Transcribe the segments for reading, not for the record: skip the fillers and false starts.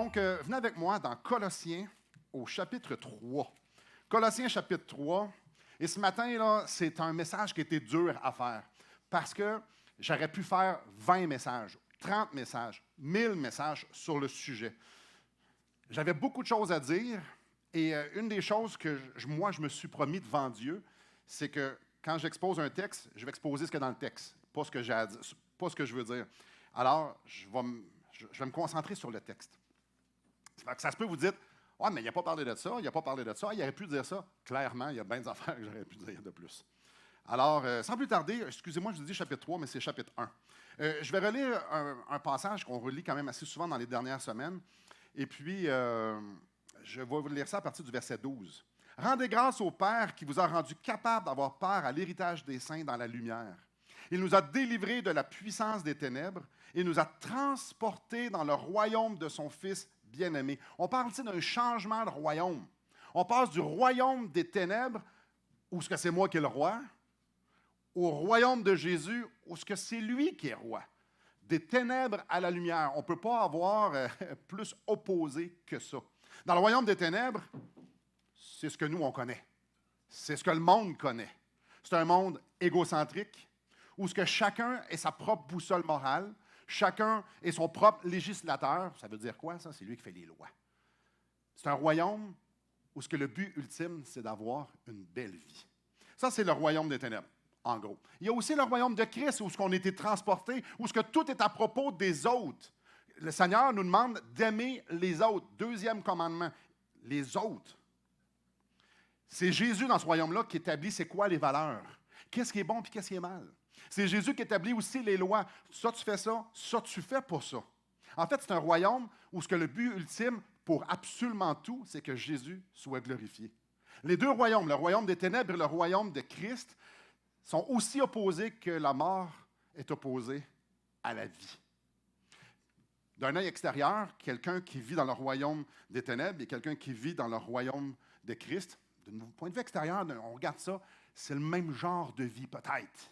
Donc, venez avec moi dans Colossiens au chapitre 3. Colossiens chapitre 3. Et ce matin, là, c'est un message qui était dur à faire parce que j'aurais pu faire 20 messages, 30 messages, 1000 messages sur le sujet. J'avais beaucoup de choses à dire et une des choses que moi, je me suis promis devant Dieu, c'est que quand j'expose un texte, je vais exposer ce qu'il y a dans le texte, pas ce que j'ai à dire, pas ce que je veux dire. Alors, je vais me concentrer sur le texte. Ça se peut vous dire, « Ouais, mais il n'a pas parlé de ça, il n'a pas parlé de ça, il aurait pu dire ça. » Clairement, il y a bien des affaires que j'aurais pu dire de plus. Alors, sans plus tarder, excusez-moi, je vous dis chapitre 3, mais c'est chapitre 1. Je vais relire un passage qu'on relit quand même assez souvent dans les dernières semaines. Et puis, je vais vous lire ça à partir du verset 12. « Rendez grâce au Père qui vous a rendu capable d'avoir part à l'héritage des saints dans la lumière. Il nous a délivrés de la puissance des ténèbres et nous a transportés dans le royaume de son Fils bien-aimé. » On parle ici d'un changement de royaume. On passe du royaume des ténèbres, où ce que c'est moi qui est le roi, au royaume de Jésus, où ce que c'est lui qui est roi. Des ténèbres à la lumière. On ne peut pas avoir plus opposé que ça. Dans le royaume des ténèbres, c'est ce que nous, on connaît. C'est ce que le monde connaît. C'est un monde égocentrique, où ce que chacun est sa propre boussole morale, chacun est son propre législateur. Ça veut dire quoi, ça? C'est lui qui fait les lois. C'est un royaume où ce que le but ultime, c'est d'avoir une belle vie. Ça, c'est le royaume des ténèbres, en gros. Il y a aussi le royaume de Christ, où ce qu'on a été transporté, où ce que tout est à propos des autres. Le Seigneur nous demande d'aimer les autres. Deuxième commandement, les autres. C'est Jésus dans ce royaume-là qui établit c'est quoi les valeurs. Qu'est-ce qui est bon et qu'est-ce qui est mal. C'est Jésus qui établit aussi les lois. Ça, tu fais ça tu fais pas ça. En fait, c'est un royaume où ce que le but ultime pour absolument tout, c'est que Jésus soit glorifié. Les deux royaumes, le royaume des ténèbres et le royaume de Christ, sont aussi opposés que la mort est opposée à la vie. D'un œil extérieur, quelqu'un qui vit dans le royaume des ténèbres et quelqu'un qui vit dans le royaume de Christ, d'un point de vue extérieur, on regarde ça, c'est le même genre de vie peut-être.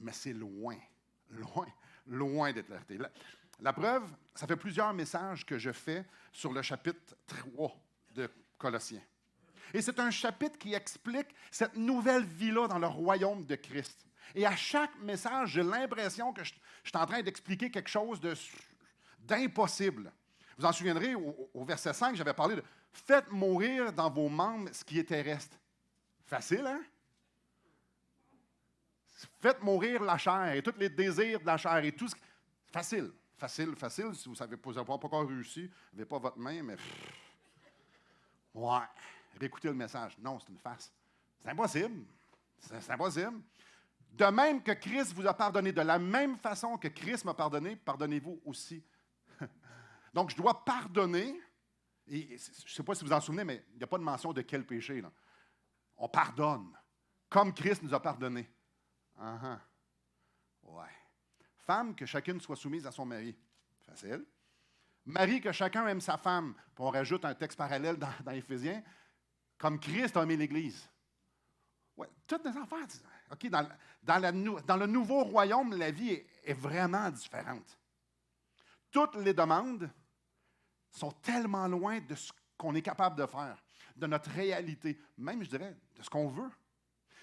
Mais c'est loin d'être la vérité. La preuve, ça fait plusieurs messages que je fais sur le chapitre 3 de Colossiens. Et c'est un chapitre qui explique cette nouvelle vie-là dans le royaume de Christ. Et à chaque message, j'ai l'impression que je suis en train d'expliquer quelque chose d'impossible. Vous en souviendrez, au verset 5, j'avais parlé de « Faites mourir dans vos membres ce qui est terrestre ». Facile, hein? Faites mourir la chair et tous les désirs de la chair et tout ce qui... Facile. Si vous n'avez pas encore réussi, vous n'avez pas votre main, mais... Ouais, réécoutez le message. Non, c'est une farce. C'est impossible. C'est impossible. De même que Christ vous a pardonné, de la même façon que Christ m'a pardonné, pardonnez-vous aussi. Donc, je dois pardonner. Et je ne sais pas si vous en souvenez, mais il n'y a pas de mention de quel péché, là. On pardonne, comme Christ nous a pardonné. Ouais. Femme, que chacune soit soumise à son mari. Facile. Mari, que chacun aime sa femme. Puis on rajoute un texte parallèle dans Éphésiens. Comme Christ a aimé l'Église. Ouais, toutes des affaires. OK, dans le nouveau royaume, la vie est vraiment différente. Toutes les demandes sont tellement loin de ce qu'on est capable de faire, de notre réalité, même, je dirais, de ce qu'on veut.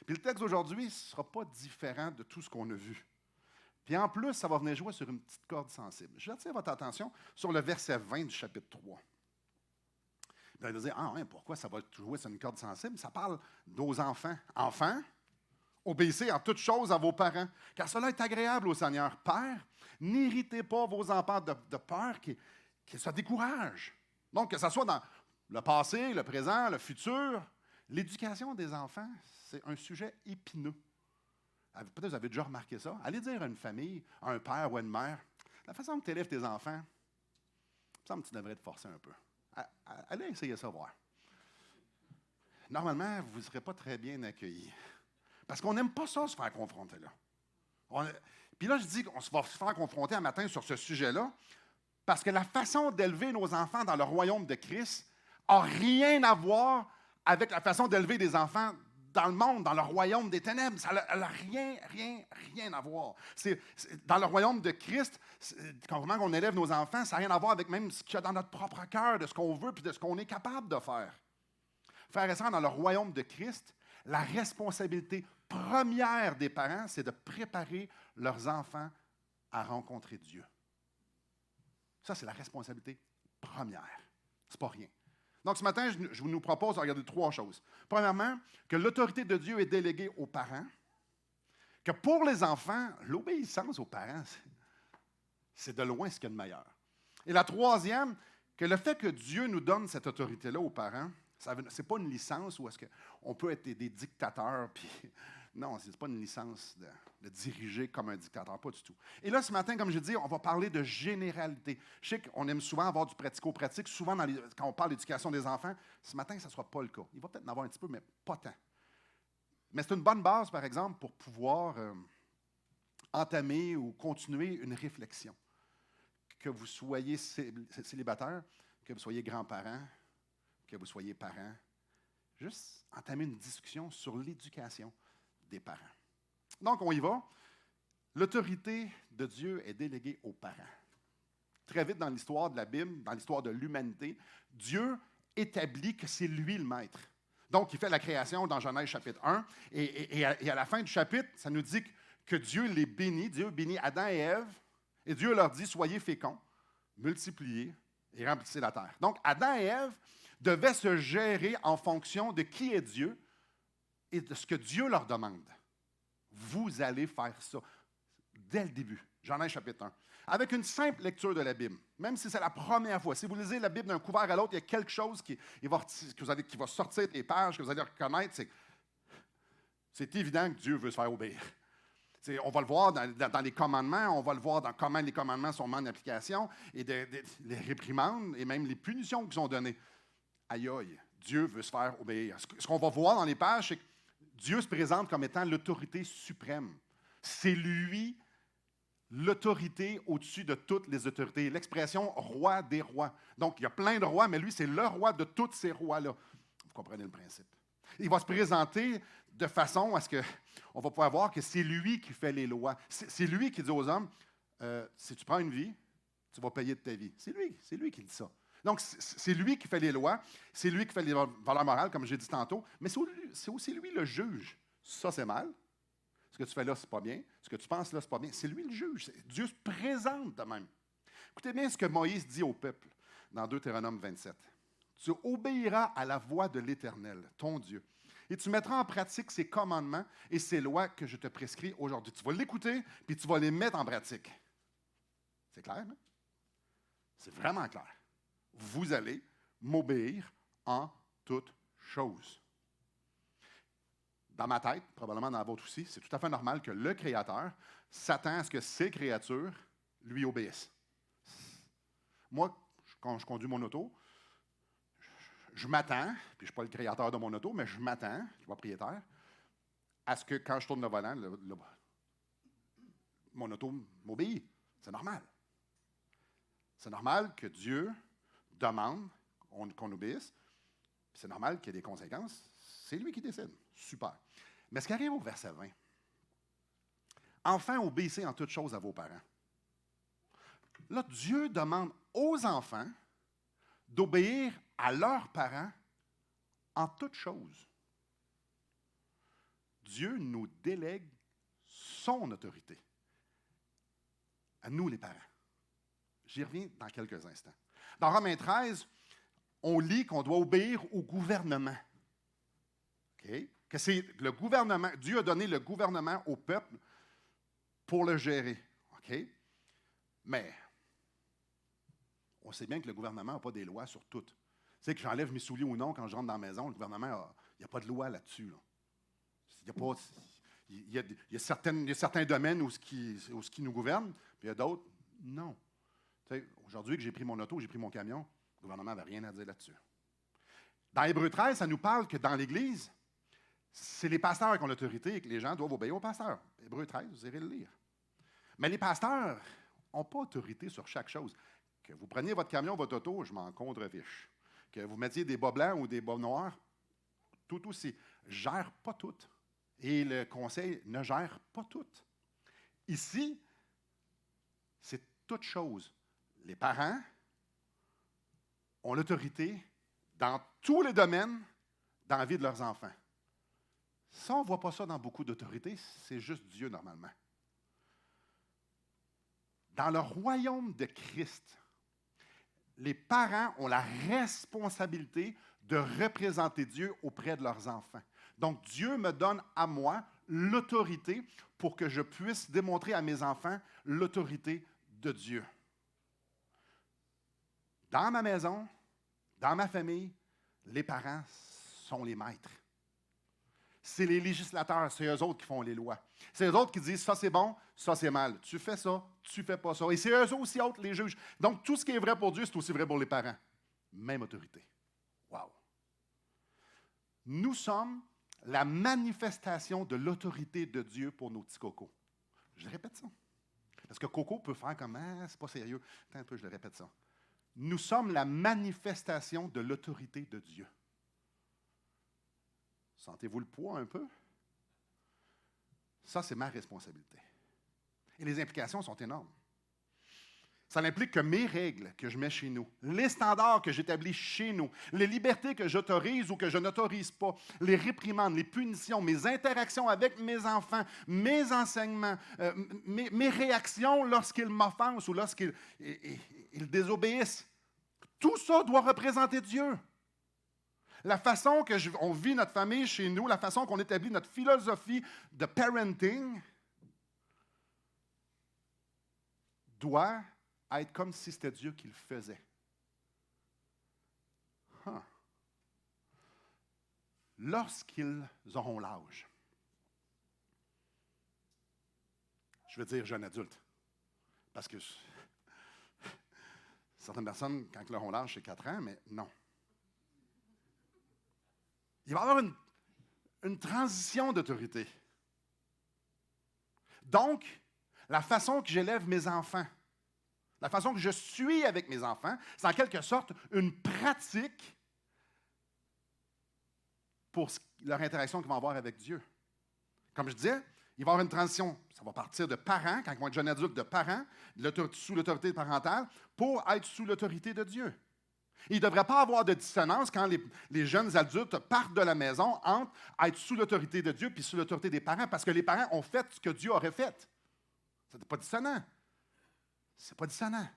Puis le texte d'aujourd'hui ne sera pas différent de tout ce qu'on a vu. Puis en plus, ça va venir jouer sur une petite corde sensible. Je vais attirer votre attention sur le verset 20 du chapitre 3. Vous allez dire, ah ouais, pourquoi ça va jouer sur une corde sensible? Ça parle d'aux enfants. Enfants, obéissez en toutes choses à vos parents, car cela est agréable au Seigneur. Père, n'irritez pas vos enfants de peur qu'ils se découragent. Donc, que ce soit dans le passé, le présent, le futur, l'éducation des enfants, c'est un sujet épineux. Peut-être que vous avez déjà remarqué ça. Allez dire à une famille, à un père ou à une mère, la façon que tu élèves tes enfants, il me semble que tu devrais te forcer un peu. Allez essayer ça, voir. Normalement, vous ne serez pas très bien accueillis. Parce qu'on n'aime pas ça, se faire confronter là. Puis là, je dis qu'on va se faire confronter un matin sur ce sujet-là, parce que la façon d'élever nos enfants dans le royaume de Christ n'a rien à voir avec la façon d'élever des enfants dans le monde, dans le royaume des ténèbres. Ça n'a rien à voir. Dans le royaume de Christ, comment on élève nos enfants, ça n'a rien à voir avec même ce qu'il y a dans notre propre cœur, de ce qu'on veut et de ce qu'on est capable de faire. Frères et sœurs, dans le royaume de Christ, la responsabilité première des parents, c'est de préparer leurs enfants à rencontrer Dieu. Ça, c'est la responsabilité première. C'est pas rien. Donc, ce matin, je nous propose de regarder 3 choses. Premièrement, que l'autorité de Dieu est déléguée aux parents, que pour les enfants, l'obéissance aux parents, c'est de loin ce qu'il y a de meilleur. Et la troisième, que le fait que Dieu nous donne cette autorité-là aux parents, ce n'est pas une licence où est-ce qu'on peut être des dictateurs, puis non, ce n'est pas une licence de diriger comme un dictateur, pas du tout. Et là, ce matin, comme je dis, on va parler de généralité. Je sais qu'on aime souvent avoir du pratico-pratique, souvent quand on parle d'éducation des enfants. Ce matin, ça ne sera pas le cas. Il va peut-être en avoir un petit peu, mais pas tant. Mais c'est une bonne base, par exemple, pour pouvoir entamer ou continuer une réflexion. Que vous soyez célibataire, que vous soyez grands-parents, que vous soyez parents, juste entamer une discussion sur l'éducation des parents. Donc, on y va. L'autorité de Dieu est déléguée aux parents. Très vite dans l'histoire de la Bible, dans l'histoire de l'humanité, Dieu établit que c'est lui le maître. Donc, il fait la création dans Genèse chapitre 1, et à la fin du chapitre, ça nous dit que Dieu les bénit. Dieu bénit Adam et Ève, et Dieu leur dit, soyez féconds, multipliez et remplissez la terre. Donc, Adam et Ève devaient se gérer en fonction de qui est Dieu et de ce que Dieu leur demande. Vous allez faire ça dès le début, Genèse chapitre 1, avec une simple lecture de la Bible, même si c'est la première fois. Si vous lisez la Bible d'un couvert à l'autre, il y a quelque chose qui va sortir des pages, que vous allez reconnaître. C'est évident que Dieu veut se faire obéir. On va le voir dans les commandements, on va le voir dans comment les commandements sont mis en application, et les réprimandes et même les punitions qui sont données. Aïe, aïe, Dieu veut se faire obéir. Ce qu'on va voir dans les pages, c'est que Dieu se présente comme étant l'autorité suprême. C'est lui l'autorité au-dessus de toutes les autorités. L'expression « roi des rois ». Donc, il y a plein de rois, mais lui, c'est le roi de tous ces rois-là. Vous comprenez le principe. Il va se présenter de façon à ce qu'on va pouvoir voir que c'est lui qui fait les lois. C'est lui qui dit aux hommes, si tu prends une vie, tu vas payer de ta vie. C'est lui qui dit ça. Donc, c'est lui qui fait les lois, c'est lui qui fait les valeurs morales, comme j'ai dit tantôt, mais c'est aussi lui le juge. Ça, c'est mal. Ce que tu fais là, c'est pas bien. Ce que tu penses là, c'est pas bien. C'est lui le juge. Dieu se présente de même. Écoutez bien ce que Moïse dit au peuple dans Deutéronome 27. Tu obéiras à la voix de l'Éternel, ton Dieu, et tu mettras en pratique ses commandements et ses lois que je te prescris aujourd'hui. Tu vas l'écouter, puis tu vas les mettre en pratique. C'est clair, non? C'est vraiment clair. Vous allez m'obéir en toutes choses. Dans ma tête, probablement dans la vôtre aussi, c'est tout à fait normal que le Créateur s'attend à ce que ses créatures lui obéissent. Moi, quand je conduis mon auto, je m'attends, puis je ne suis pas le créateur de mon auto, mais je m'attends, je suis propriétaire, à ce que quand je tourne le volant, mon auto m'obéit. C'est normal. C'est normal que Dieu demande qu'on obéisse. C'est normal qu'il y ait des conséquences. C'est lui qui décide. Super. Mais ce qui arrive au verset 20, enfin, obéissez en toutes choses à vos parents. Là, Dieu demande aux enfants d'obéir à leurs parents en toutes choses. Dieu nous délègue son autorité. À nous, les parents. J'y reviens dans quelques instants. Dans Romains 13, on lit qu'on doit obéir au gouvernement. Okay? Que c'est le gouvernement, Dieu a donné le gouvernement au peuple pour le gérer. Okay? Mais on sait bien que le gouvernement n'a pas des lois sur tout. Tu sais que j'enlève mes souliers ou non quand je rentre dans la maison, le gouvernement, il n'y a pas de loi là-dessus. Là. Il y a certains domaines où ce qui nous gouverne, puis il y a d'autres, non. Tu sais, aujourd'hui que j'ai pris mon auto, j'ai pris mon camion, le gouvernement n'avait rien à dire là-dessus. Dans Hébreux 13, ça nous parle que dans l'Église, c'est les pasteurs qui ont l'autorité et que les gens doivent obéir aux pasteurs. Hébreux 13, vous irez le lire. Mais les pasteurs n'ont pas autorité sur chaque chose. Que vous preniez votre camion, votre auto, je m'en contrefiche. Que vous mettiez des bas blancs ou des bas noirs, tout aussi. ne gère pas tout. Et le conseil ne gère pas tout. Ici, c'est toute chose. Les parents ont l'autorité dans tous les domaines dans la vie de leurs enfants. Ça, on ne voit pas ça dans beaucoup d'autorités, c'est juste Dieu normalement. Dans le royaume de Christ, les parents ont la responsabilité de représenter Dieu auprès de leurs enfants. Donc, Dieu me donne à moi l'autorité pour que je puisse démontrer à mes enfants l'autorité de Dieu. Dans ma maison, dans ma famille, les parents sont les maîtres. C'est les législateurs, c'est eux autres qui font les lois. C'est eux autres qui disent ça c'est bon, ça c'est mal. Tu fais ça, tu fais pas ça. Et c'est eux aussi autres les juges. Donc tout ce qui est vrai pour Dieu, c'est aussi vrai pour les parents. Même autorité. Wow. Nous sommes la manifestation de l'autorité de Dieu pour nos petits cocos. Je répète ça. Parce que Coco peut faire comme ah, c'est pas sérieux. Attends un peu, je le répète ça. Nous sommes la manifestation de l'autorité de Dieu. Sentez-vous le poids un peu? Ça, c'est ma responsabilité. Et les implications sont énormes. Ça implique que mes règles que je mets chez nous, les standards que j'établis chez nous, les libertés que j'autorise ou que je n'autorise pas, les réprimandes, les punitions, mes interactions avec mes enfants, mes enseignements, mes réactions lorsqu'ils m'offensent ou lorsqu'ils désobéissent, tout ça doit représenter Dieu. La façon qu'on vit notre famille chez nous, la façon qu'on établit notre philosophie de parenting doit être comme si c'était Dieu qui le faisait. Lorsqu'ils auront l'âge, je veux dire jeune adulte, parce que certaines personnes, quand ils auront l'âge, c'est 4 ans, mais non. Il va y avoir une transition d'autorité. Donc, la façon que j'élève mes enfants, la façon que je suis avec mes enfants, c'est en quelque sorte une pratique pour leur interaction qu'ils vont avoir avec Dieu. Comme je disais, il va y avoir une transition. Ça va partir de parents, quand ils vont être jeunes adultes, de parents, sous l'autorité parentale, pour être sous l'autorité de Dieu. Il ne devrait pas avoir de dissonance quand les jeunes adultes partent de la maison entre être sous l'autorité de Dieu puis sous l'autorité des parents, parce que les parents ont fait ce que Dieu aurait fait. Ce n'est pas dissonant. C'est pas dissonant.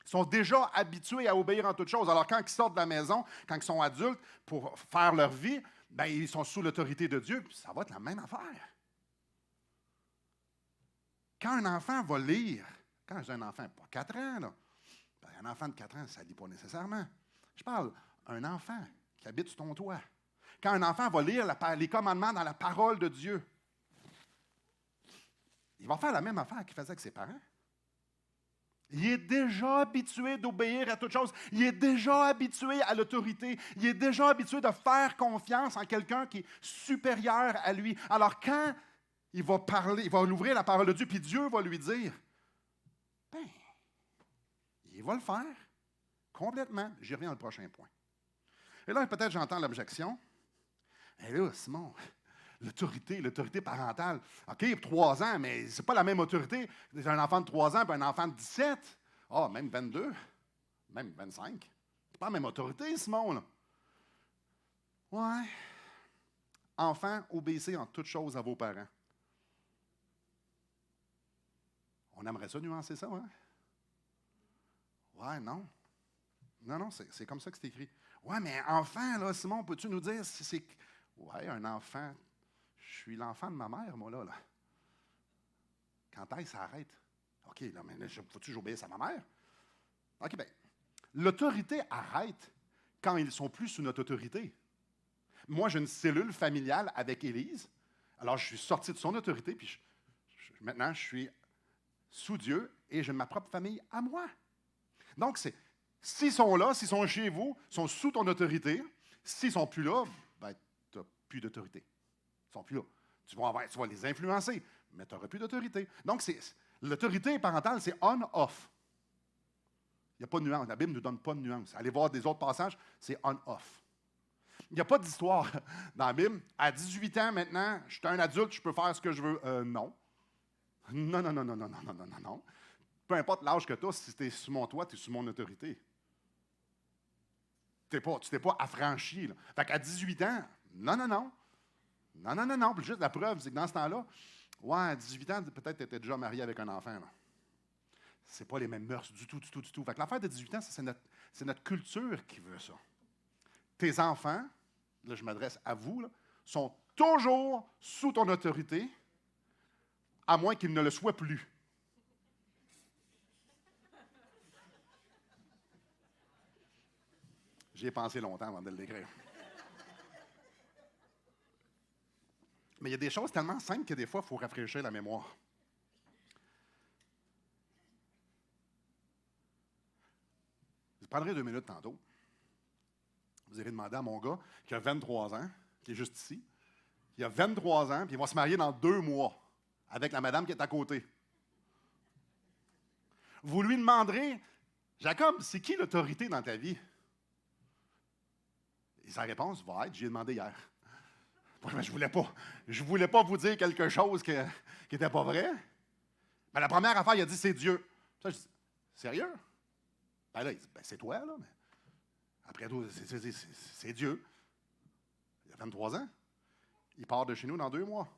Ils sont déjà habitués à obéir en toutes choses. Alors, quand ils sortent de la maison, quand ils sont adultes, pour faire leur vie, bien, ils sont sous l'autorité de Dieu, puis ça va être la même affaire. Quand un enfant va lire, quand j'ai un enfant, pas 4 ans, là, un enfant de 4 ans, ça ne lit pas nécessairement. Je parle d'un enfant qui habite sur ton toit. Quand un enfant va lire les commandements dans la parole de Dieu, il va faire la même affaire qu'il faisait avec ses parents. Il est déjà habitué d'obéir à toute chose. Il est déjà habitué à l'autorité. Il est déjà habitué de faire confiance en quelqu'un qui est supérieur à lui. Alors quand il va parler, il va ouvrir la parole de Dieu, puis Dieu va lui dire, ben, il va le faire complètement. J'y reviens dans le prochain point. Et là, peut-être j'entends l'objection. Et là, Simon, l'autorité parentale, OK, 3 ans, mais c'est pas la même autorité d'un enfant de 3 ans et un enfant de 17. Ah, même 22, même 25. C'est pas la même autorité, Simon, là. Ouais. Enfants, obéissez en toutes choses à vos parents. On aimerait ça nuancer ça, hein? Ouais, non. Non, c'est comme ça que c'est écrit. Ouais, mais enfant, là, Simon, peux-tu nous dire si c'est... Ouais, un enfant. Je suis l'enfant de ma mère, moi, là. Quand est-ce que ça arrête? OK, là, mais faut-tu que j'obéisse à ma mère? OK, bien. L'autorité arrête quand ils ne sont plus sous notre autorité. Moi, j'ai une cellule familiale avec Élise. Alors, je suis sorti de son autorité, puis maintenant, je suis sous Dieu et j'ai ma propre famille à moi. Donc, s'ils sont là, s'ils sont chez vous, ils sont sous ton autorité. S'ils ne sont plus là, ben, tu n'as plus d'autorité. Ils ne sont plus là. Tu vas les influencer, mais tu n'auras plus d'autorité. Donc, l'autorité parentale, c'est on-off. Il n'y a pas de nuance. La Bible ne nous donne pas de nuance. Allez voir des autres passages, c'est on-off. Il n'y a pas d'histoire dans la Bible. À 18 ans maintenant, je suis un adulte, je peux faire ce que je veux. Non. Non, non, non, non, non, non, non, non, non, non. Peu importe l'âge que tu as, si tu es sous mon toit, tu es sous mon autorité. Tu t'es pas affranchi. Là. Fait qu'à 18 ans, non, non, non. Non, non, non, non. Puis juste la preuve, c'est que dans ce temps-là, ouais, à 18 ans, peut-être tu étais déjà marié avec un enfant. Là. C'est pas les mêmes mœurs du tout, du tout, du tout. Fait que l'affaire de 18 ans, c'est notre culture qui veut ça. Tes enfants, là, je m'adresse à vous, là, sont toujours sous ton autorité, à moins qu'ils ne le soient plus. J'y ai pensé longtemps avant de l'écrire. Mais il y a des choses tellement simples que des fois, il faut rafraîchir la mémoire. Je prendrai 2 minutes tantôt. Vous irez demander à mon gars qui a 23 ans, qui est juste ici. Il a 23 ans, puis il va se marier dans 2 mois avec la madame qui est à côté. Vous lui demanderez, Jacob, c'est qui l'autorité dans ta vie? Et sa réponse va être, j'y ai demandé hier. Je ne voulais pas vous dire quelque chose qui n'était pas vrai. Mais la première affaire, il a dit, c'est Dieu. Ça, je dis, sérieux? Ben là, il dit, ben, c'est toi, là. Mais après tout, c'est Dieu. Il a 23 ans. Il part de chez nous dans 2 mois.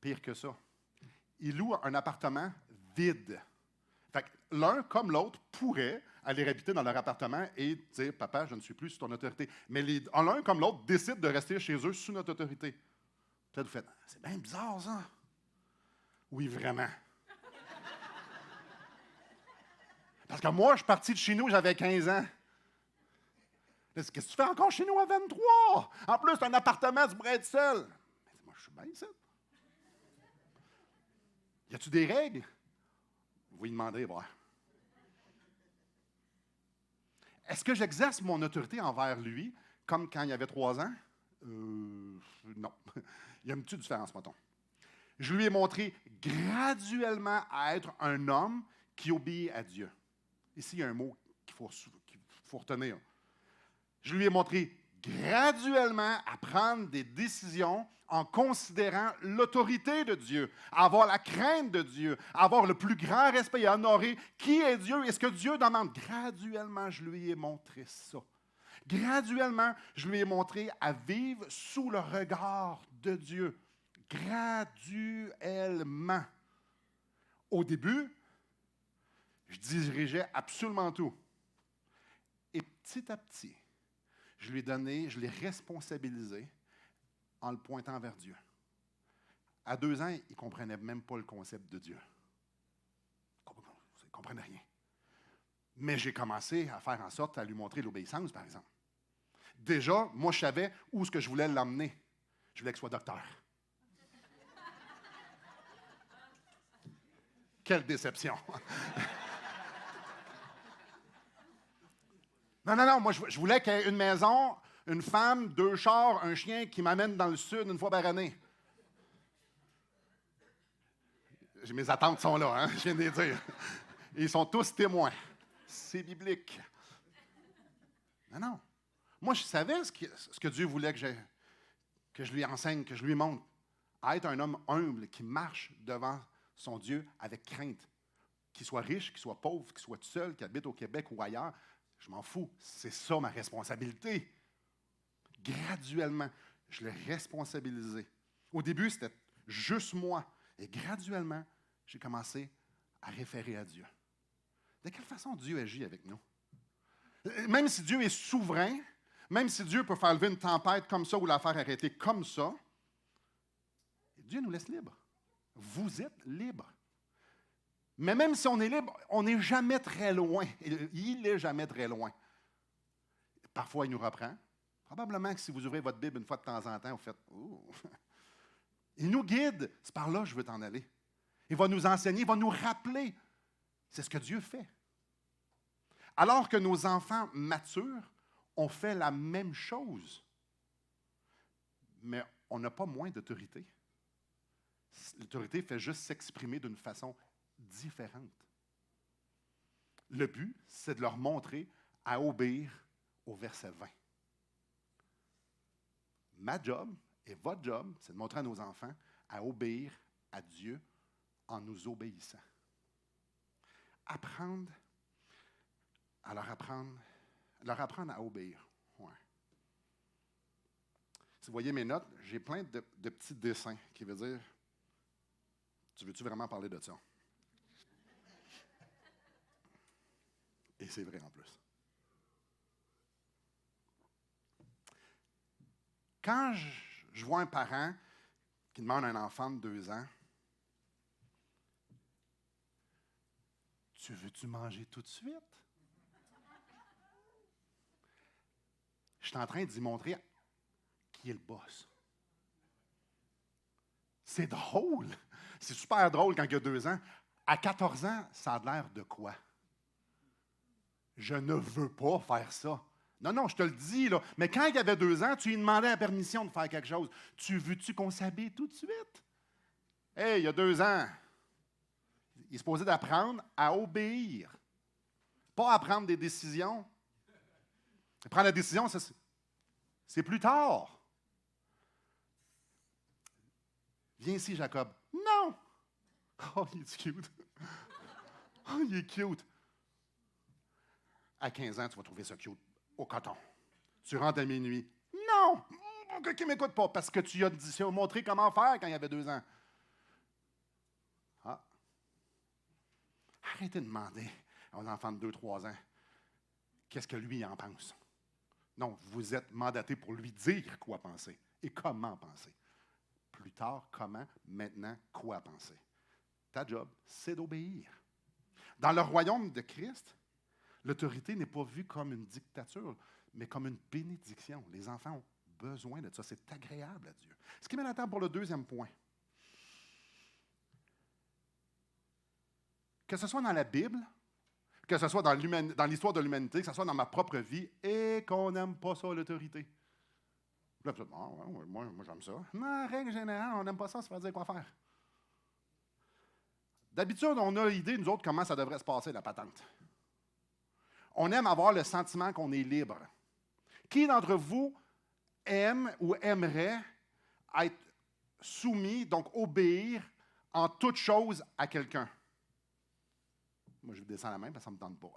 Pire que ça. Il loue un appartement vide. Fait que l'un comme l'autre pourrait aller habiter dans leur appartement et dire, papa, je ne suis plus sous ton autorité. Mais l'un comme l'autre décide de rester chez eux sous notre autorité. Peut-être vous faites, c'est bien bizarre ça. Oui, vraiment. Parce que moi, je suis parti de chez nous, j'avais 15 ans. Qu'est-ce que tu fais encore chez nous à 23? En plus, c'est un appartement, tu pourrais être seul. Mais moi, je suis bien ici. Y a-tu des règles? Vous lui demandez, voir. Est-ce que j'exerce mon autorité envers lui comme quand il avait 3 ans? Non. Il y a une petite différence, mettons. Je lui ai montré graduellement à être un homme qui obéit à Dieu. Ici, il y a un mot qu'il faut retenir. Je lui ai montré graduellement à prendre des décisions en considérant l'autorité de Dieu, à avoir la crainte de Dieu, à avoir le plus grand respect et à honorer qui est Dieu et ce que Dieu demande. Graduellement, je lui ai montré ça. Graduellement, je lui ai montré à vivre sous le regard de Dieu. Graduellement. Au début, je dirigeais absolument tout. Et petit à petit, je l'ai responsabilisé en le pointant vers Dieu. À 2 ans, il ne comprenait même pas le concept de Dieu. Il ne comprenait rien. Mais j'ai commencé à faire en sorte à lui montrer l'obéissance, par exemple. Déjà, moi, je savais où est-ce que je voulais l'emmener. Je voulais qu'il soit docteur. Quelle déception! Non, non, non, moi, je voulais qu'il y ait une maison, une femme, 2 chars, un chien qui m'amène dans le sud une fois par année. Mes attentes sont là, hein, je viens de les dire. Ils sont tous témoins. C'est biblique. Non, non. Moi, je savais ce que Dieu voulait que je lui enseigne, que je lui montre. À être un homme humble qui marche devant son Dieu avec crainte. Qu'il soit riche, qu'il soit pauvre, qu'il soit tout seul, qu'il habite au Québec ou ailleurs. Je m'en fous. C'est ça ma responsabilité. Graduellement, je l'ai responsabilisé. Au début, c'était juste moi. Et graduellement, j'ai commencé à référer à Dieu. De quelle façon Dieu agit avec nous? Même si Dieu est souverain, même si Dieu peut faire lever une tempête comme ça ou la faire arrêter comme ça, Dieu nous laisse libres. Vous êtes libres. Mais même si on est libre, on n'est jamais très loin. Il n'est jamais très loin. Parfois, il nous reprend. Probablement que si vous ouvrez votre Bible une fois de temps en temps, vous faites « Oh! » Il nous guide. C'est par là que je veux t'en aller. Il va nous enseigner, il va nous rappeler. C'est ce que Dieu fait. Alors que nos enfants matures ont fait la même chose, mais on n'a pas moins d'autorité. L'autorité fait juste s'exprimer d'une façon différente. Le but, c'est de leur montrer à obéir au verset 20. ma job et votre job, c'est de montrer à nos enfants à obéir à Dieu en nous obéissant. Apprendre à leur apprendre à obéir. Ouais. Si vous voyez mes notes, j'ai plein de petits dessins qui veut dire, tu veux-tu vraiment parler de ça? Et c'est vrai en plus. Quand je vois un parent qui demande à un enfant de 2 ans, tu veux-tu manger tout de suite? Je suis en train d'y montrer qui est le boss. C'est drôle. C'est super drôle quand il y a 2 ans. À 14 ans, ça a l'air de quoi? Je ne veux pas faire ça. Non, non, je te le dis, là. Mais quand il y avait 2 ans, tu lui demandais la permission de faire quelque chose. Tu veux-tu qu'on s'habille tout de suite? Hey, il y a 2 ans, il est supposé d'apprendre à obéir. Pas à prendre des décisions. Prendre la décision, c'est plus tard. Viens ici, Jacob. Non! Oh, il est cute. Oh, il est cute. À 15 ans, tu vas trouver ça cute au coton. Tu rentres à minuit. Non! Qui ne m'écoute pas parce que tu as montré comment faire quand il y avait 2 ans. Ah. Arrêtez de demander à un enfant de 2-3 ans qu'est-ce que lui en pense. Non, vous êtes mandaté pour lui dire quoi penser et comment penser. Plus tard, comment, maintenant, quoi penser. Ta job, c'est d'obéir. Dans le royaume de Christ, l'autorité n'est pas vue comme une dictature, mais comme une bénédiction. Les enfants ont besoin de ça. C'est agréable à Dieu. Ce qui mène à temps pour le deuxième point. Que ce soit dans la Bible, que ce soit dans l'histoire de l'humanité, que ce soit dans ma propre vie, et qu'on n'aime pas ça, l'autorité. Là, moi, j'aime ça. Mais en règle générale, on n'aime pas ça, ça veut dire quoi faire. D'habitude, on a l'idée, nous autres, comment ça devrait se passer, la patente. On aime avoir le sentiment qu'on est libre. Qui d'entre vous aime ou aimerait être soumis, donc obéir en toute chose à quelqu'un? Moi, je descends la main parce que ça ne me tente pas.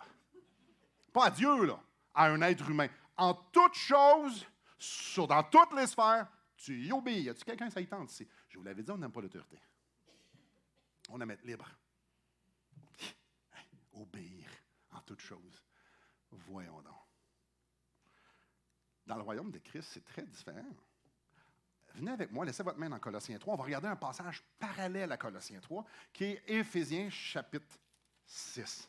Pas à Dieu, là, à un être humain. En toute chose, dans toutes les sphères, tu y obéis. Y a-t-il quelqu'un qui ça y tente ici? Je vous l'avais dit, on n'aime pas l'autorité. On aime être libre. Obéir en toute chose. Voyons donc. Dans le royaume de Christ, c'est très différent. Venez avec moi, laissez votre main dans Colossiens 3. On va regarder un passage parallèle à Colossiens 3, qui est Éphésiens chapitre 6.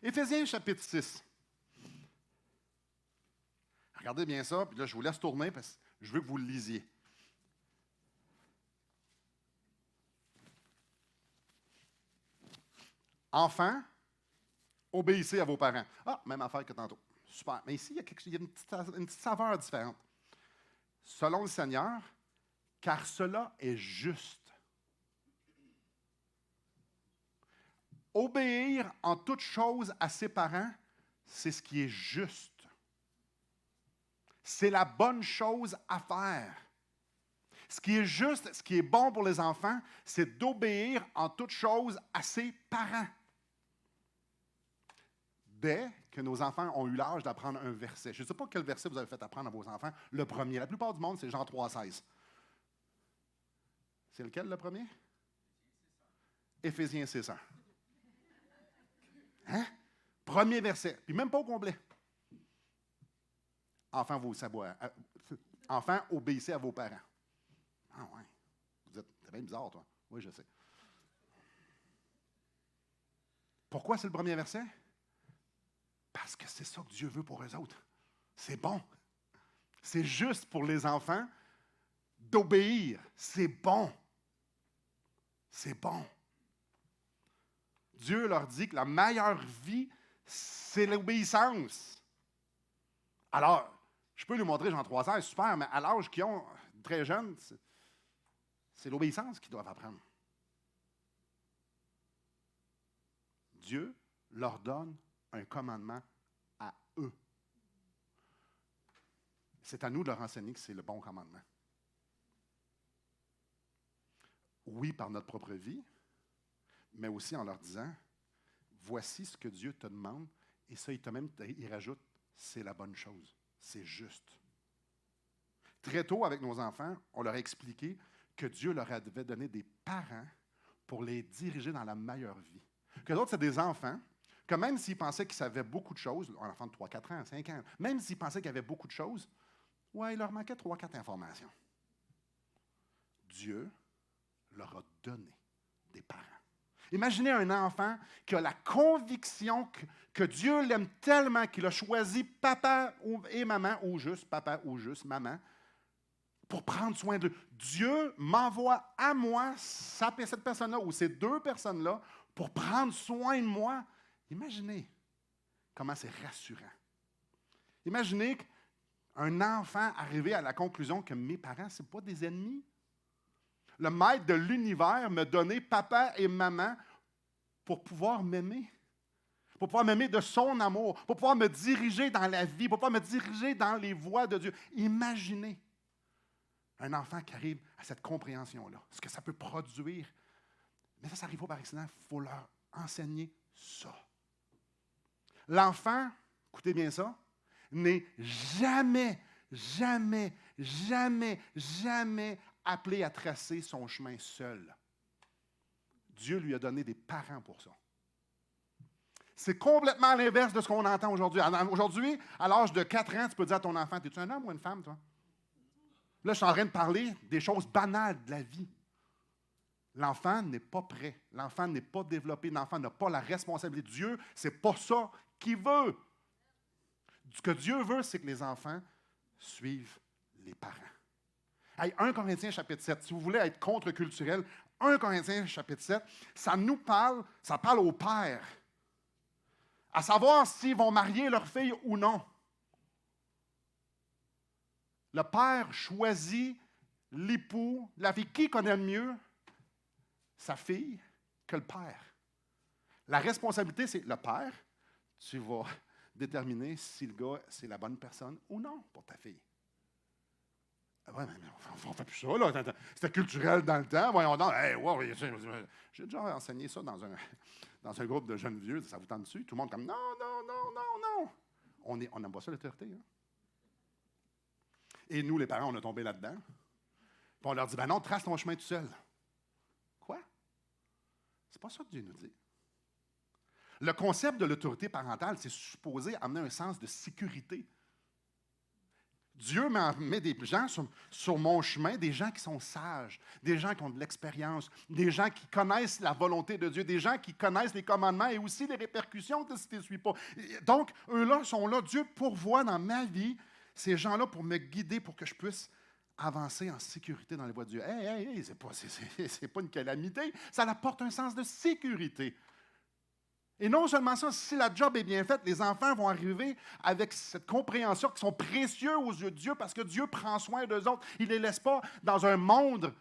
Éphésiens chapitre 6. Regardez bien ça, puis là, je vous laisse tourner parce que je veux que vous le lisiez. Enfants, obéissez à vos parents. Ah, même affaire que tantôt. Super. Mais ici, il y a une petite saveur différente. Selon le Seigneur, car cela est juste. Obéir en toute chose à ses parents, c'est ce qui est juste. C'est la bonne chose à faire. Ce qui est juste, ce qui est bon pour les enfants, c'est d'obéir en toute chose à ses parents. Dès que nos enfants ont eu l'âge d'apprendre un verset. Je ne sais pas quel verset vous avez fait apprendre à vos enfants. Le premier. La plupart du monde, c'est Jean 3,16. C'est lequel le premier? Éphésiens 6,1. Hein? Premier verset. Puis même pas au complet. Enfants, obéissez à vos parents. Ah ouais. C'est bien bizarre, toi. Oui, je sais. Pourquoi c'est le premier verset? Parce que c'est ça que Dieu veut pour eux autres. C'est bon. C'est juste pour les enfants d'obéir. C'est bon. C'est bon. Dieu leur dit que la meilleure vie, c'est l'obéissance. Alors, je peux lui montrer Jean 3,16, super, mais à l'âge qu'ils ont, très jeunes, c'est l'obéissance qu'ils doivent apprendre. Dieu leur donne un commandement à eux. c'est à nous de leur enseigner que c'est le bon commandement. Oui, par notre propre vie, mais aussi en leur disant, voici ce que Dieu te demande, et ça, il rajoute, c'est la bonne chose, c'est juste. Très tôt, avec nos enfants, on leur a expliqué que Dieu leur avait donné des parents pour les diriger dans la meilleure vie. Que d'autres, c'est des enfants, que même s'ils pensaient qu'ils savaient beaucoup de choses, un enfant de 3, 4 ans, 5 ans, même s'ils pensaient qu'il y avait beaucoup de choses, ouais, il leur manquait 3, 4 informations. Dieu leur a donné des parents. Imaginez un enfant qui a la conviction que Dieu l'aime tellement qu'il a choisi papa et maman, ou juste papa ou juste maman, pour prendre soin d'eux. Dieu m'envoie à moi, cette personne-là, ou ces deux personnes-là, pour prendre soin de moi. Imaginez comment c'est rassurant. Imaginez qu'un enfant arrivé à la conclusion que mes parents, ce n'est pas des ennemis. Le maître de l'univers m'a donné papa et maman pour pouvoir m'aimer. Pour pouvoir m'aimer de son amour, pour pouvoir me diriger dans la vie, pour pouvoir me diriger dans les voies de Dieu. Imaginez un enfant qui arrive à cette compréhension-là, ce que ça peut produire. Mais ça n'arrive pas par accident, il faut leur enseigner ça. L'enfant, écoutez bien ça, n'est jamais appelé à tracer son chemin seul. Dieu lui a donné des parents pour ça. C'est complètement l'inverse de ce qu'on entend aujourd'hui. Aujourd'hui, à l'âge de 4 ans, tu peux dire à ton enfant, es-tu un homme ou une femme, toi? Là, je suis en train de parler des choses banales de la vie. L'enfant n'est pas prêt. L'enfant n'est pas développé. L'enfant n'a pas la responsabilité. Dieu, ce n'est pas ça qu'il veut. Ce que Dieu veut, c'est que les enfants suivent les parents. Hey, 1 Corinthiens chapitre 7, si vous voulez être contre-culturel, 1 Corinthiens chapitre 7, ça parle aux pères, à savoir s'ils vont marier leur fille ou non. Le père choisit l'époux, la fille. Qui connaît le mieux sa fille que le père? La responsabilité, c'est le père. Tu vas déterminer si le gars, c'est la bonne personne ou non pour ta fille. Oui, mais on ne fait plus ça, là. C'était culturel dans le temps. Voyons donc. Hey, wow, j'ai déjà enseigné ça dans un groupe de jeunes vieux. Ça vous tente dessus? Tout le monde comme non. On n'aime pas ça, l'autorité. Hein? Et nous, les parents, on a tombé là-dedans. Puis on leur dit, ben non, trace ton chemin tout seul. Quoi? C'est pas ça que Dieu nous dit. Le concept de l'autorité parentale, c'est supposé amener un sens de sécurité. Dieu met des gens sur mon chemin, des gens qui sont sages, des gens qui ont de l'expérience, des gens qui connaissent la volonté de Dieu, des gens qui connaissent les commandements et aussi les répercussions de si tu ne les suis pas. Donc, eux-là sont là. Dieu pourvoit dans ma vie ces gens-là pour me guider, pour que je puisse avancer en sécurité dans les voies de Dieu. Hey, c'est pas une calamité, ça apporte un sens de sécurité. Et non seulement ça, si la job est bien faite, les enfants vont arriver avec cette compréhension qu'ils sont précieux aux yeux de Dieu parce que Dieu prend soin d'eux autres. Il ne les laisse pas dans un monde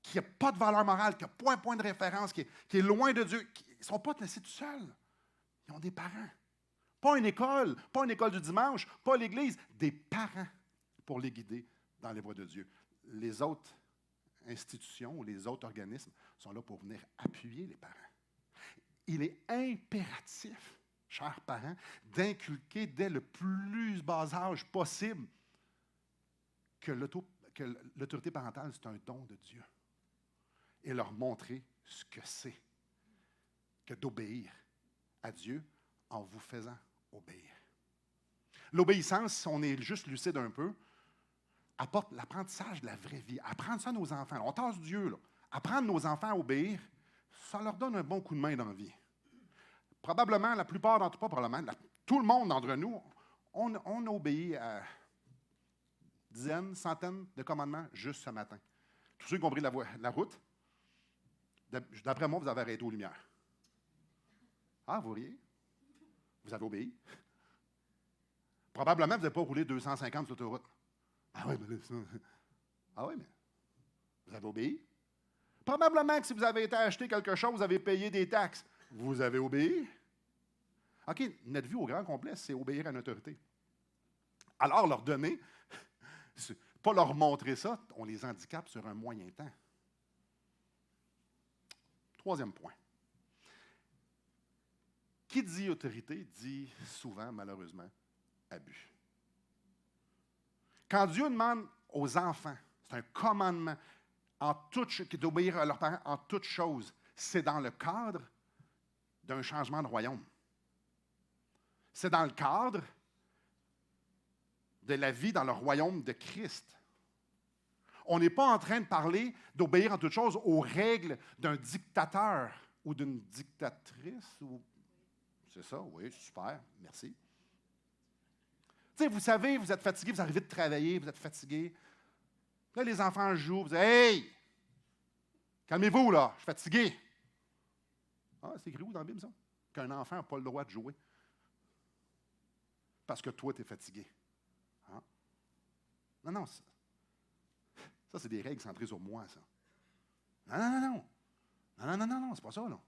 qui n'a pas de valeur morale, qui n'a pas un point de référence, qui est loin de Dieu. Ils ne sont pas laissés tout seuls. Ils ont des parents. Pas une école du dimanche, pas l'Église, des parents pour les guider dans les voies de Dieu. Les autres institutions ou les autres organismes sont là pour venir appuyer les parents. Il est impératif, chers parents, d'inculquer dès le plus bas âge possible que l'autorité parentale, c'est un don de Dieu. Et leur montrer ce que c'est que d'obéir à Dieu en vous faisant obéir. L'obéissance, si on est juste lucide un peu, apporte l'apprentissage de la vraie vie. Apprendre ça à nos enfants. On tasse Dieu, là. Apprendre nos enfants à obéir, ça leur donne un bon coup de main dans la vie. Probablement, la plupart d'entre pas probablement, tout le monde d'entre nous, on obéit à dizaines, centaines de commandements juste ce matin. Tous ceux qui ont pris la route, d'après moi, vous avez arrêté aux lumières. Ah, vous riez? Vous avez obéi? Probablement, vous n'avez pas roulé 250 sur l'autoroute. Ah oui, mais vous avez obéi? Probablement que si vous avez été acheter quelque chose, vous avez payé des taxes. Vous avez obéi? OK, notre vie au grand complet, c'est obéir à une autorité. Alors, leur donner, pas leur montrer ça, on les handicape sur un moyen temps. Troisième point. Qui dit autorité dit souvent, malheureusement, abus. Quand Dieu demande aux enfants, c'est un commandement, d'obéir à leurs parents en toutes choses, c'est dans le cadre d'un changement de royaume. C'est dans le cadre de la vie dans le royaume de Christ. On n'est pas en train de parler d'obéir en toutes choses aux règles d'un dictateur ou d'une dictatrice. C'est ça, oui, super, merci. Tu sais, vous savez, vous êtes fatigué, vous arrivez de travailler, vous êtes fatigué. Là, les enfants jouent, vous dites « Hey! Calmez-vous, là, je suis fatigué. » Ah, c'est écrit où dans la Bible, ça? Qu'un enfant n'a pas le droit de jouer. Parce que toi, tu es fatigué. Hein? Non, ça c'est des règles centrées sur moi, ça. Non, c'est pas ça, là.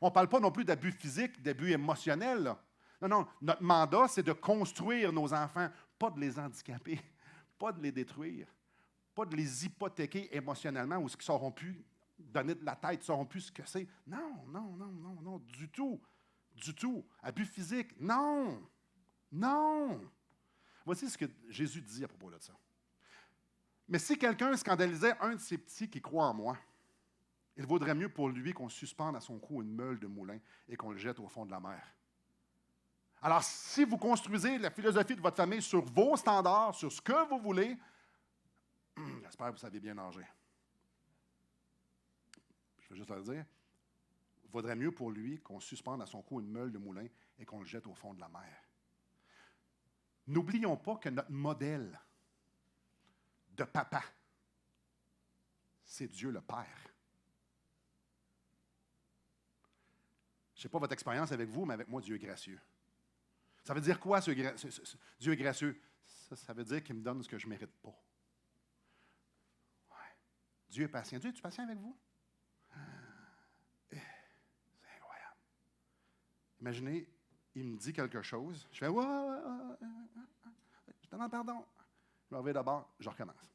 On ne parle pas non plus d'abus physique, d'abus émotionnel, là. Non, notre mandat, c'est de construire nos enfants, pas de les handicaper, pas de les détruire, pas de les hypothéquer émotionnellement ou ce qu'ils ne sauront plus donner de la tête, ils ne sauront plus ce que c'est. Non, du tout. Du tout. Abus physique, non. Voici ce que Jésus dit à propos de ça. Mais si quelqu'un scandalisait un de ses petits qui croit en moi, il vaudrait mieux pour lui qu'on suspende à son cou une meule de moulin et qu'on le jette au fond de la mer. Alors, si vous construisez la philosophie de votre famille sur vos standards, sur ce que vous voulez, j'espère que vous savez bien nager. Je veux juste le dire. Il vaudrait mieux pour lui qu'on suspende à son cou une meule de moulin et qu'on le jette au fond de la mer. N'oublions pas que notre modèle de papa, c'est Dieu le Père. Je ne sais pas votre expérience avec vous, mais avec moi, Dieu est gracieux. Ça veut dire quoi, Dieu est gracieux? Ça veut dire qu'il me donne ce que je ne mérite pas. Ouais. Dieu est patient. Dieu, es-tu patient avec vous? C'est incroyable. Imaginez, il me dit quelque chose. Je fais, ouais, je te demande pardon. Je me reviens d'abord, je recommence.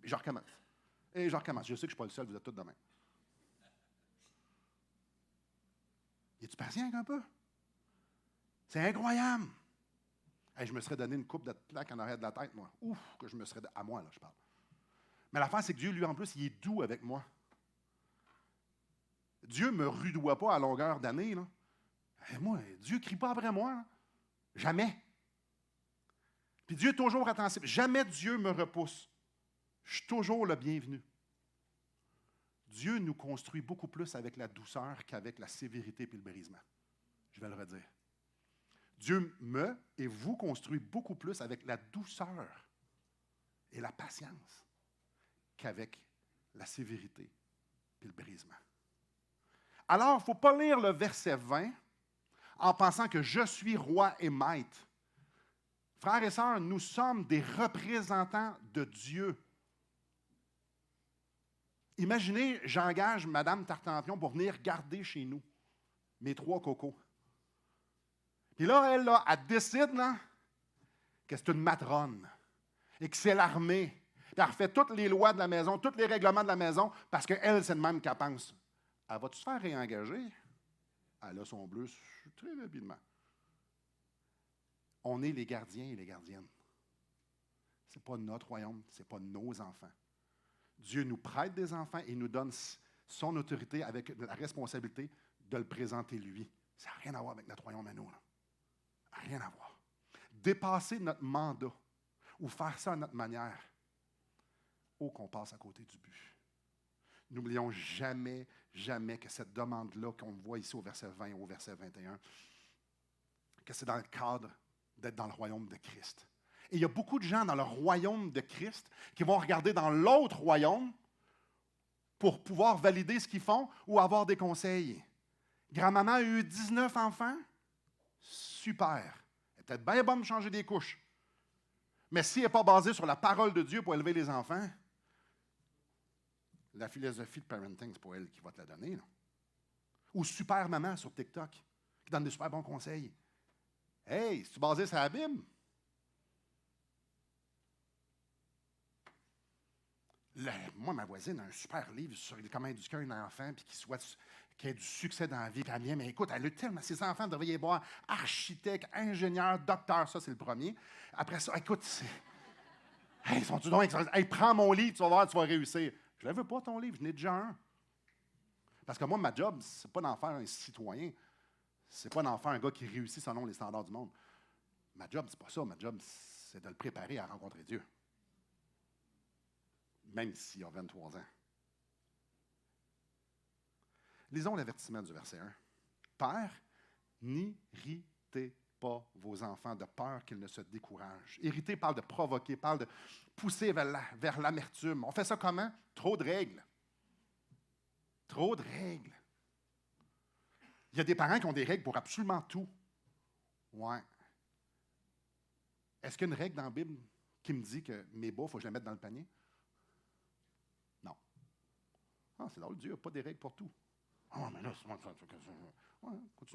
Je recommence. Et je recommence. Je sais que je ne suis pas le seul, vous êtes tous de même. Es-tu patient un peu? C'est incroyable. Hey, je me serais donné une coupe de plaque en arrière de la tête, moi. Ouf, que je me serais... À moi, là, je parle. Mais l'affaire, c'est que Dieu, lui, en plus, il est doux avec moi. Dieu ne me rudoie pas à longueur d'année, là. Et moi, Dieu ne crie pas après moi, là. Jamais. Puis Dieu est toujours attentif. Jamais Dieu me repousse. Je suis toujours le bienvenu. Dieu nous construit beaucoup plus avec la douceur qu'avec la sévérité et le brisement. Je vais le redire. Dieu me et vous construit beaucoup plus avec la douceur et la patience qu'avec la sévérité et le brisement. Alors, il ne faut pas lire le verset 20 en pensant que je suis roi et maître. Frères et sœurs, nous sommes des représentants de Dieu. Imaginez, j'engage Mme Tartampion pour venir garder chez nous mes 3 cocos. Puis là, elle décide là, que c'est une matrone et que c'est l'armée. Puis elle refait toutes les lois de la maison, tous les règlements de la maison, parce qu'elle, c'est de même qu'elle pense. Elle va-tu se faire réengager? Elle a son bleu très rapidement. On est les gardiens et les gardiennes. Ce n'est pas notre royaume, ce n'est pas nos enfants. Dieu nous prête des enfants et nous donne son autorité avec la responsabilité de le présenter lui. Ça n'a rien à voir avec notre royaume à nous. Là. Rien à voir. Dépasser notre mandat ou faire ça à notre manière, qu'on passe à côté du but. N'oublions jamais, jamais que cette demande-là qu'on voit ici au verset 20 et au verset 21, que c'est dans le cadre d'être dans le royaume de Christ. Et il y a beaucoup de gens dans le royaume de Christ qui vont regarder dans l'autre royaume pour pouvoir valider ce qu'ils font ou avoir des conseils. Grand-maman a eu 19 enfants. Super. Elle est peut-être bien bonne de changer des couches. Mais si elle n'est pas basée sur la parole de Dieu pour élever les enfants, la philosophie de parenting, c'est pas elle qui va te la donner. Là. Ou super maman sur TikTok, qui donne des super bons conseils. Hey, c'est-tu basé sur la Bible? Moi, ma voisine a un super livre sur comment éduquer un enfant puis qu'il ait du succès dans la vie. Puis elle vient, mais écoute, elle a tellement, ses enfants devraient y voir architecte, ingénieur, docteur, ça c'est le premier. Après ça, écoute, hey, sont-tu donc, hey, prends mon livre, tu vas voir, tu vas réussir. Je ne veux pas ton livre, je n'ai déjà un. Parce que moi, ma job, c'est pas d'en faire un citoyen. C'est pas d'en faire un gars qui réussit selon les standards du monde. Ma job, c'est pas ça. Ma job, c'est de le préparer à rencontrer Dieu. Même s'il a 23 ans. Lisons l'avertissement du verset 1. Père, n'irritez pas vos enfants de peur qu'ils ne se découragent. Irriter parle de provoquer, parle de pousser vers l'amertume. On fait ça comment? Trop de règles. Trop de règles. Il y a des parents qui ont des règles pour absolument tout. Ouais. Est-ce qu'il y a une règle dans la Bible qui me dit que mes bas, il faut que je les mette dans le panier? Non. Ah, c'est drôle, Dieu n'a pas des règles pour tout. Ah, mais là,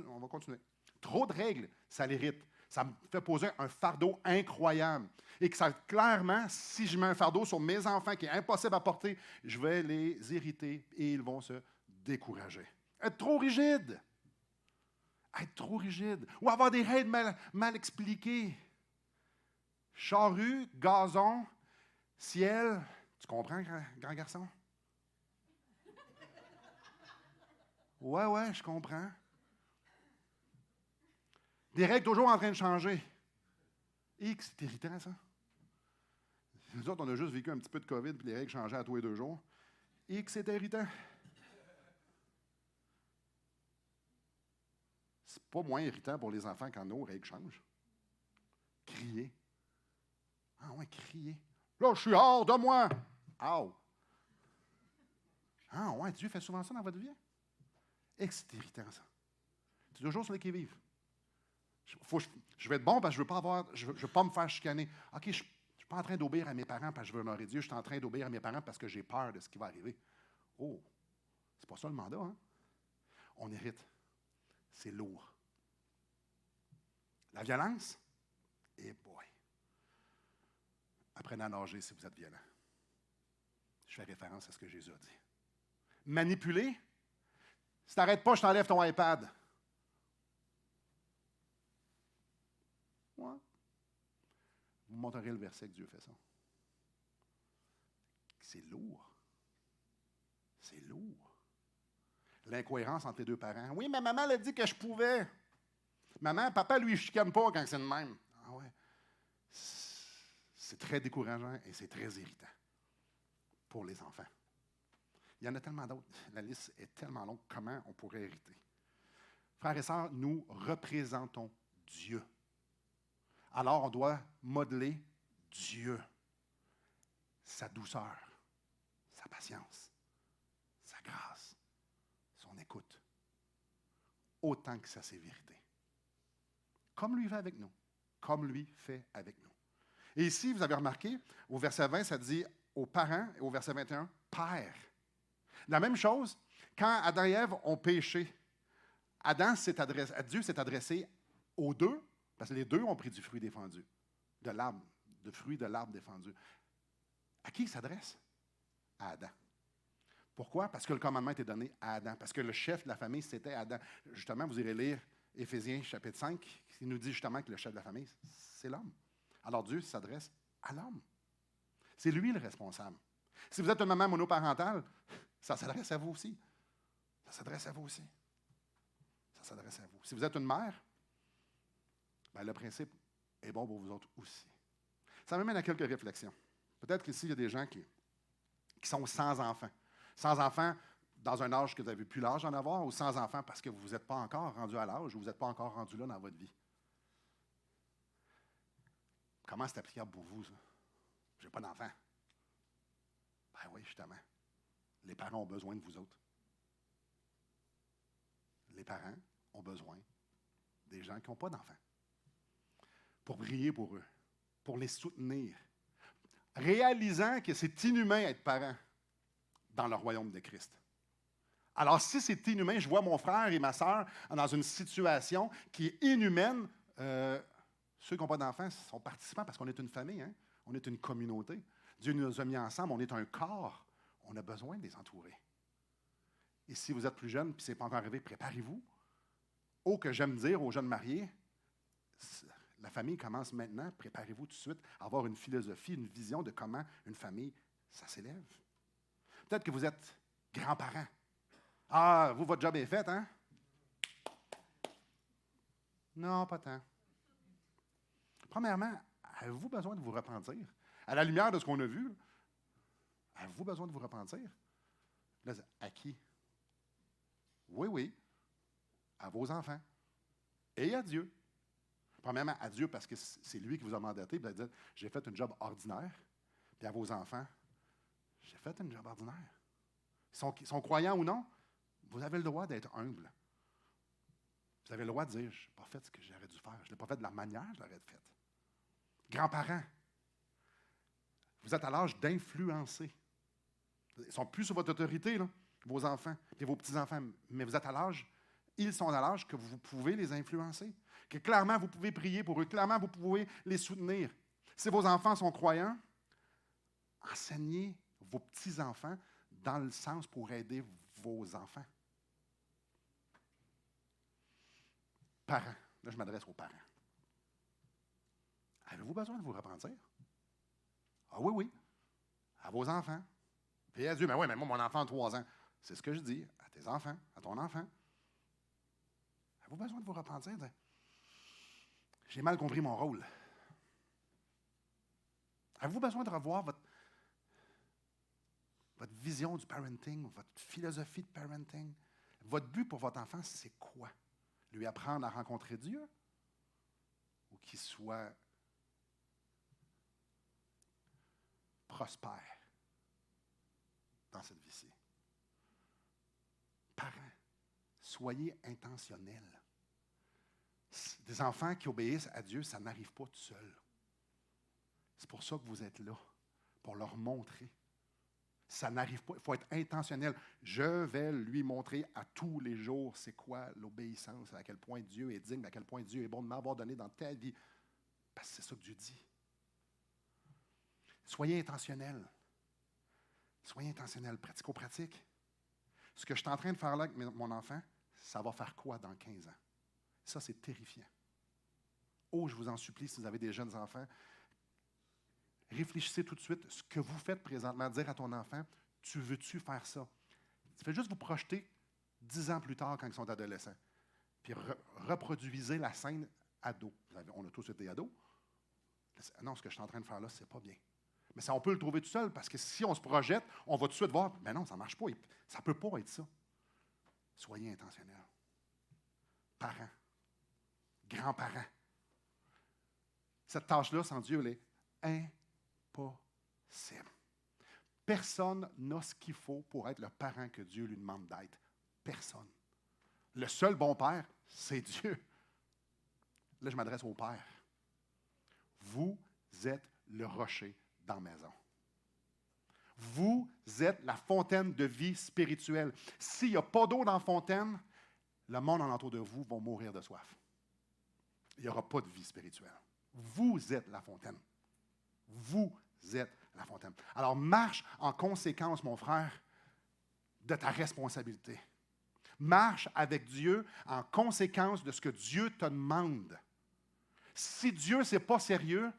on va continuer. Trop de règles, ça l'irrite. Ça me fait poser un fardeau incroyable. Et que ça, clairement, si je mets un fardeau sur mes enfants qui est impossible à porter, je vais les irriter et ils vont se décourager. Être trop rigide. Être trop rigide. Ou avoir des règles mal expliquées. Charrue, gazon, ciel. Tu comprends, grand garçon? Ouais, je comprends. Des règles toujours en train de changer. C'est irritant, ça. Nous autres, on a juste vécu un petit peu de COVID, puis les règles changeaient à tous les 2 jours. C'est irritant. C'est pas moins irritant pour les enfants quand nos règles changent. Crier. Ah ouais, crier. Là, je suis hors de moi. Ow. Ah ouais, Dieu fait souvent ça dans votre vie? C'est irritant, ça. C'est toujours sur les qui-vive. Je vais être bon parce que je veux pas me faire chicaner. OK, je ne suis pas en train d'obéir à mes parents parce que je veux honorer Dieu. Je suis en train d'obéir à mes parents parce que j'ai peur de ce qui va arriver. Oh, c'est pas ça le mandat, hein? On hérite. C'est lourd. La violence? Eh boy. Apprenez à nager si vous êtes violent. Je fais référence à ce que Jésus a dit. Manipuler? Si tu n'arrêtes pas, je t'enlève ton iPad. Ouais. Vous montrerez le verset que Dieu fait ça. C'est lourd. C'est lourd. L'incohérence entre les 2 parents. Oui, mais maman l'a dit que je pouvais. Papa, lui, il ne chicane pas quand c'est le même. Ah ouais. C'est très décourageant et c'est très irritant pour les enfants. Il y en a tellement d'autres. La liste est tellement longue. Comment on pourrait hériter? Frères et sœurs, nous représentons Dieu. Alors, on doit modeler Dieu, sa douceur, sa patience, sa grâce, son écoute, autant que sa sévérité. Comme lui fait avec nous. Comme lui fait avec nous. Et ici, vous avez remarqué, au verset 20, ça dit aux parents, et au verset 21, Père. La même chose, quand Adam et Ève ont péché, Dieu s'est adressé aux deux, parce que les deux ont pris du fruit défendu, de fruit de l'arbre défendu. À qui il s'adresse? À Adam. Pourquoi? Parce que le commandement était donné à Adam. Parce que le chef de la famille, c'était Adam. Justement, vous irez lire Éphésiens chapitre 5, qui nous dit justement que le chef de la famille, c'est l'homme. Alors Dieu s'adresse à l'homme. C'est lui le responsable. Si vous êtes une maman monoparentale, ça s'adresse à vous aussi. Ça s'adresse à vous aussi. Ça s'adresse à vous. Si vous êtes une mère, bien, le principe est bon pour vous autres aussi. Ça m'amène à quelques réflexions. Peut-être qu'ici, il y a des gens qui sont sans enfants. Sans enfants dans un âge que vous n'avez plus l'âge d'en avoir, ou sans enfants parce que vous n'êtes pas encore rendu à l'âge ou vous n'êtes pas encore rendu là dans votre vie. Comment c'est applicable pour vous, ça? Je n'ai pas d'enfant. Ben oui, justement. Les parents ont besoin de vous autres. Les parents ont besoin des gens qui n'ont pas d'enfants. Pour prier pour eux, pour les soutenir, réalisant que c'est inhumain être parent dans le royaume de Christ. Alors, si c'est inhumain, je vois mon frère et ma sœur dans une situation qui est inhumaine, ceux qui n'ont pas d'enfants sont participants parce qu'on est une famille, hein? On est une communauté. Dieu nous a mis ensemble, on est un corps. On a besoin de les entourer. Et si vous êtes plus jeune et ce n'est pas encore arrivé, préparez-vous. Oh, que j'aime dire aux jeunes mariés, la famille commence maintenant, préparez-vous tout de suite à avoir une philosophie, une vision de comment une famille, ça s'élève. Peut-être que vous êtes grands-parents. Ah, vous, votre job est fait, hein? Non, pas tant. Premièrement, avez-vous besoin de vous repentir? À la lumière de ce qu'on a vu, avez-vous besoin de vous repentir? Là, à qui? Oui, oui, à vos enfants et à Dieu. Premièrement, à Dieu parce que c'est lui qui vous a mandaté. Vous allez dire, j'ai fait un job ordinaire. Puis à vos enfants, j'ai fait un job ordinaire. Ils sont croyants ou non, vous avez le droit d'être humble. Vous avez le droit de dire, je n'ai pas fait ce que j'aurais dû faire. Je ne l'ai pas fait de la manière que je l'aurais fait. Grands-parents, vous êtes à l'âge d'influencer. Ils ne sont plus sous votre autorité, là, vos enfants et vos petits-enfants, mais vous êtes à l'âge, ils sont à l'âge que vous pouvez les influencer, que clairement vous pouvez prier pour eux, clairement vous pouvez les soutenir. Si vos enfants sont croyants, enseignez vos petits-enfants dans le sens pour aider vos enfants. Parents, là je m'adresse aux parents. Avez-vous besoin de vous repentir? Ah oui, oui, à vos enfants. Puis à Dieu, mais oui, mais moi, mon enfant a 3 ans. C'est ce que je dis à tes enfants, à ton enfant. Avez-vous besoin de vous repentir? J'ai mal compris mon rôle. Avez-vous besoin de revoir votre vision du parenting, votre philosophie de parenting? Votre but pour votre enfant, c'est quoi? Lui apprendre à rencontrer Dieu? Ou qu'il soit prospère dans cette vie-ci? Parents, soyez intentionnels. Des enfants qui obéissent à Dieu, ça n'arrive pas tout seul. C'est pour ça que vous êtes là, pour leur montrer. Ça n'arrive pas, il faut être intentionnel. Je vais lui montrer à tous les jours c'est quoi l'obéissance, à quel point Dieu est digne, à quel point Dieu est bon de m'avoir donné dans ta vie. Parce que c'est ça que Dieu dit. Soyez intentionnels. Soyez intentionnels, pratico-pratique. Ce que je suis en train de faire là avec mon enfant, ça va faire quoi dans 15 ans? Ça, c'est terrifiant. Oh, je vous en supplie, si vous avez des jeunes enfants, réfléchissez tout de suite ce que vous faites présentement, dire à ton enfant, tu veux-tu faire ça? Tu fais juste vous projeter 10 ans plus tard quand ils sont adolescents. Puis reproduisez la scène ado. On a tous été ados. Non, ce que je suis en train de faire là, c'est pas bien. Mais ça, on peut le trouver tout seul, parce que si on se projette, on va tout de suite voir, mais non, ça ne marche pas. Ça ne peut pas être ça. Soyez intentionnels. Parents. Grands-parents. Cette tâche-là, sans Dieu, elle est impossible. Personne n'a ce qu'il faut pour être le parent que Dieu lui demande d'être. Personne. Le seul bon père, c'est Dieu. Là, je m'adresse au père. Vous êtes le rocher dans la maison. Vous êtes la fontaine de vie spirituelle. S'il n'y a pas d'eau dans la fontaine, le monde alentour de vous va mourir de soif. Il n'y aura pas de vie spirituelle. Vous êtes la fontaine. Vous êtes la fontaine. Alors, marche en conséquence, mon frère, de ta responsabilité. Marche avec Dieu en conséquence de ce que Dieu te demande. Si Dieu, ce n'est pas sérieux,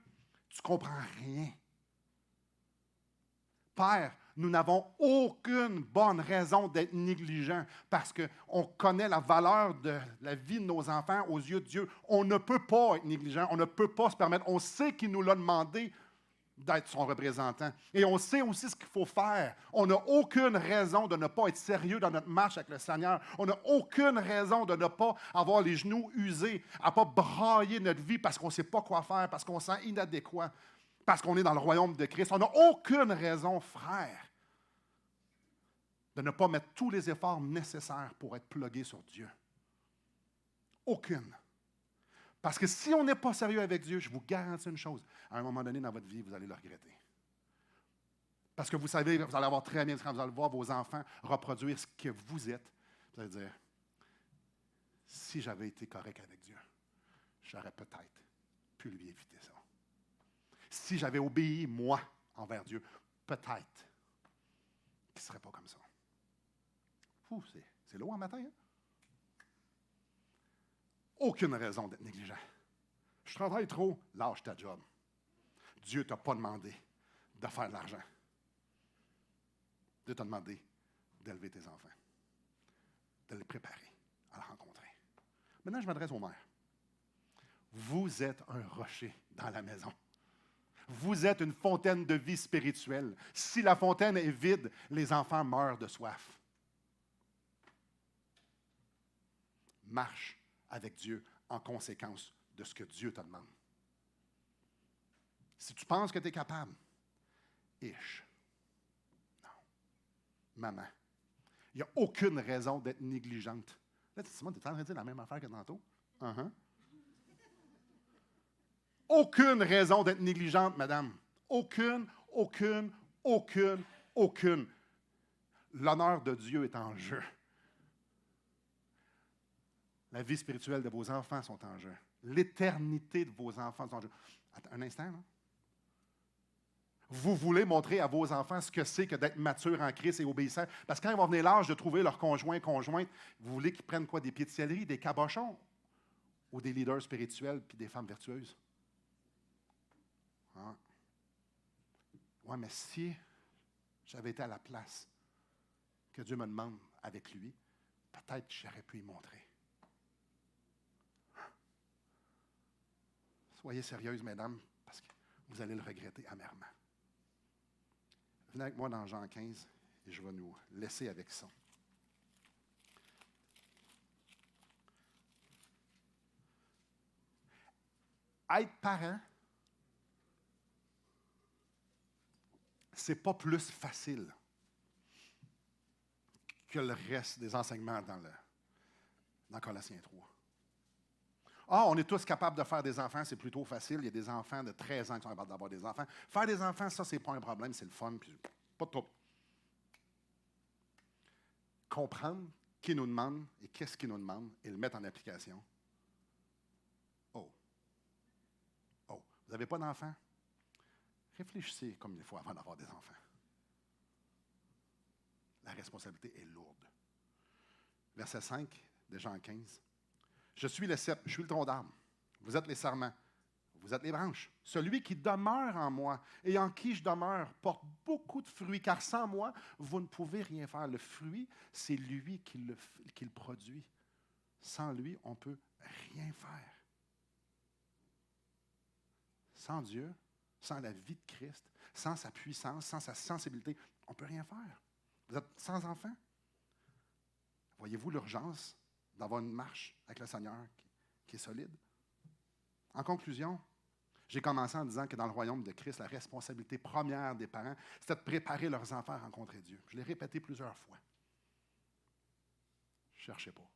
tu ne comprends rien. Père, nous n'avons aucune bonne raison d'être négligents parce qu'on connaît la valeur de la vie de nos enfants aux yeux de Dieu. On ne peut pas être négligent, on ne peut pas se permettre. On sait qu'il nous l'a demandé d'être son représentant. Et on sait aussi ce qu'il faut faire. On n'a aucune raison de ne pas être sérieux dans notre marche avec le Seigneur. On n'a aucune raison de ne pas avoir les genoux usés, à ne pas brailler notre vie parce qu'on ne sait pas quoi faire, parce qu'on se sent inadéquat, parce qu'on est dans le royaume de Christ. On n'a aucune raison, frère, de ne pas mettre tous les efforts nécessaires pour être plugué sur Dieu. Aucune. Parce que si on n'est pas sérieux avec Dieu, je vous garantis une chose, à un moment donné dans votre vie, vous allez le regretter. Parce que vous savez, vous allez avoir très bien, quand vous allez voir vos enfants reproduire ce que vous êtes, vous allez dire, si j'avais été correct avec Dieu, j'aurais peut-être pu lui éviter ça. Si j'avais obéi, moi, envers Dieu, peut-être qu'il ne serait pas comme ça. Fou, c'est lourd en matin, hein? Aucune raison d'être négligent. Je travaille trop, lâche ta job. Dieu ne t'a pas demandé de faire de l'argent. Dieu t'a demandé d'élever tes enfants, de les préparer à la rencontrer. Maintenant, je m'adresse aux mères. Vous êtes un rocher dans la maison. Vous êtes une fontaine de vie spirituelle. Si la fontaine est vide, les enfants meurent de soif. Marche avec Dieu en conséquence de ce que Dieu te demande. Si tu penses que tu es capable, ish. Non. Maman. Il n'y a aucune raison d'être négligente. Là, Simon, tu es en train de dire la même affaire que tantôt? Uh-huh. Aucune raison d'être négligente, madame. Aucune, aucune, aucune, aucune. L'honneur de Dieu est en jeu. La vie spirituelle de vos enfants sont en jeu. L'éternité de vos enfants est en jeu. Attends, un instant, là. Vous voulez montrer à vos enfants ce que c'est que d'être mature en Christ et obéissant. Parce que quand ils vont venir l'âge de trouver leur conjointe, vous voulez qu'ils prennent quoi? Des pieds de céleri, des cabochons? Ou des leaders spirituels puis des femmes vertueuses? Ah. Oui, mais si j'avais été à la place que Dieu me demande avec lui, peut-être que j'aurais pu y montrer. Soyez sérieuses, mesdames, parce que vous allez le regretter amèrement. Venez avec moi dans Jean 15 et je vais nous laisser avec ça. Être parent, c'est pas plus facile que le reste des enseignements dans Colossiens 3. Ah, on est tous capables de faire des enfants, c'est plutôt facile. Il y a des enfants de 13 ans qui sont capables d'avoir des enfants. Faire des enfants, ça, c'est pas un problème, c'est le fun, puis pas de trouble. Comprendre qui nous demande et qu'est-ce qu'il nous demande et le mettre en application. Oh. Oh. Vous n'avez pas d'enfants? Réfléchissez comme il faut avant d'avoir des enfants. La responsabilité est lourde. Verset 5 de Jean 15. Je suis le cep, je suis le tronc d'arbre. Vous êtes les sarments. Vous êtes les branches. Celui qui demeure en moi et en qui je demeure porte beaucoup de fruits, car sans moi, vous ne pouvez rien faire. Le fruit, c'est lui qui le produit. Sans lui, on ne peut rien faire. Sans Dieu, sans la vie de Christ, sans sa puissance, sans sa sensibilité, on ne peut rien faire. Vous êtes sans enfant. Voyez-vous l'urgence d'avoir une marche avec le Seigneur qui est solide? En conclusion, j'ai commencé en disant que dans le royaume de Christ, la responsabilité première des parents, c'était de préparer leurs enfants à rencontrer Dieu. Je l'ai répété plusieurs fois. Ne cherchez pas.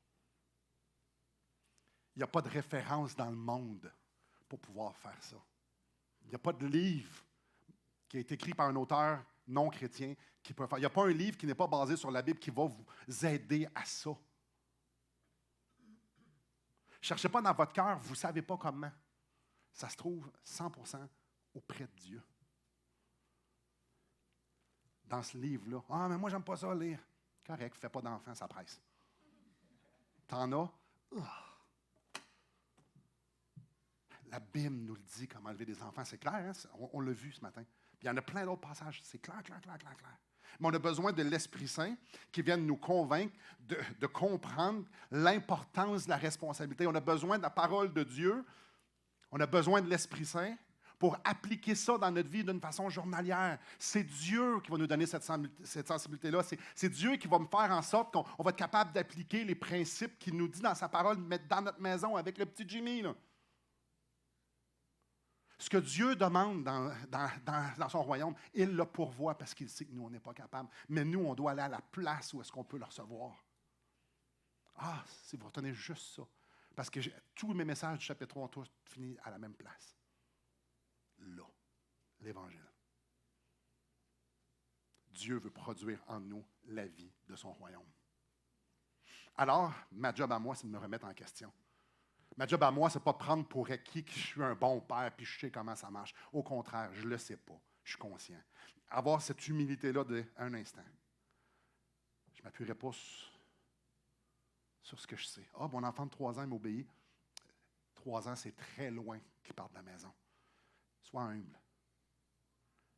Il n'y a pas de référence dans le monde pour pouvoir faire ça. Il n'y a pas de livre qui a été écrit par un auteur non chrétien qui peut faire. Il n'y a pas un livre qui n'est pas basé sur la Bible qui va vous aider à ça. Ne cherchez pas dans votre cœur, vous ne savez pas comment. Ça se trouve 100% auprès de Dieu. Dans ce livre-là. Ah, mais moi, j'aime pas ça lire. Correct, fais pas d'enfant, ça presse. T'en as? La Bible nous le dit, comment élever des enfants. C'est clair, hein? On l'a vu ce matin. Puis il y en a plein d'autres passages. C'est clair. Mais on a besoin de l'Esprit Saint qui vienne nous convaincre de comprendre l'importance de la responsabilité. On a besoin de la parole de Dieu. On a besoin de l'Esprit Saint pour appliquer ça dans notre vie d'une façon journalière. C'est Dieu qui va nous donner cette sensibilité-là. C'est Dieu qui va me faire en sorte qu'on va être capable d'appliquer les principes qu'il nous dit dans sa parole, de mettre dans notre maison avec le petit Jimmy, là. Ce que Dieu demande dans son royaume, il le pourvoit parce qu'il sait que nous, on n'est pas capable. Mais nous, on doit aller à la place où est-ce qu'on peut le recevoir. Ah, si vous retenez juste ça. Parce que tous mes messages du chapitre 3 ont tous fini à la même place. Là, l'Évangile. Dieu veut produire en nous la vie de son royaume. Alors, ma job à moi, c'est de me remettre en question. Ma job à moi, c'est pas de prendre pour acquis que je suis un bon père puis je sais comment ça marche. Au contraire, je ne le sais pas. Je suis conscient. Avoir cette humilité-là d'un instant. Je ne m'appuierai pas sur ce que je sais. Ah, mon enfant de 3 ans m'obéit. 3 ans, c'est très loin qu'il parte de la maison. Sois humble.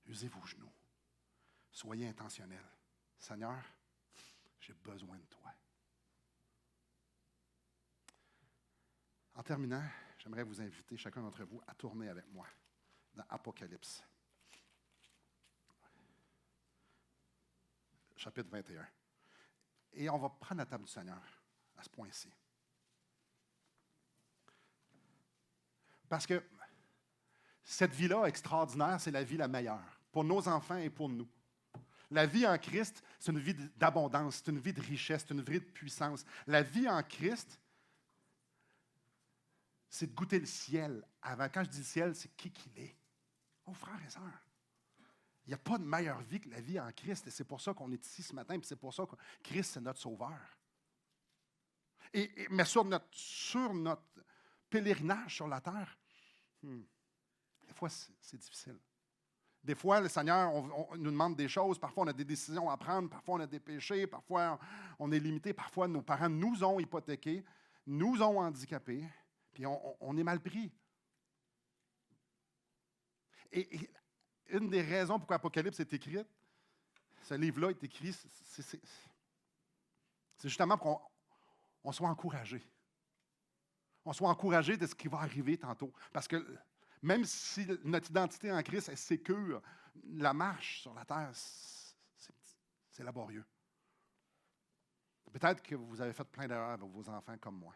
Usez vos genoux. Soyez intentionnel. Seigneur, j'ai besoin de toi. En terminant, j'aimerais vous inviter, chacun d'entre vous, à tourner avec moi dans Apocalypse, chapitre 21. Et on va prendre la table du Seigneur à ce point-ci. Parce que cette vie-là extraordinaire, c'est la vie la meilleure, pour nos enfants et pour nous. La vie en Christ, c'est une vie d'abondance, c'est une vie de richesse, c'est une vie de puissance. La vie en Christ, c'est de goûter le ciel. Avant, quand je dis le ciel, c'est qui qu'il est. Oh, frères et sœurs, il n'y a pas de meilleure vie que la vie en Christ. Et c'est pour ça qu'on est ici ce matin, et c'est pour ça que Christ, c'est notre sauveur. Mais sur notre pèlerinage sur la terre, des fois, c'est difficile. Des fois, le Seigneur, on nous demande des choses. Parfois, on a des décisions à prendre. Parfois, on a des péchés. Parfois, on est limité. Parfois, nos parents nous ont hypothéqués, nous ont handicapés. Puis on est mal pris. Et une des raisons pourquoi Apocalypse est écrite, ce livre-là est écrit, c'est justement pour qu'on soit encouragé. On soit encouragé de ce qui va arriver tantôt. Parce que même si notre identité en Christ est sécure, la marche sur la terre, c'est laborieux. Peut-être que vous avez fait plein d'erreurs avec vos enfants comme moi.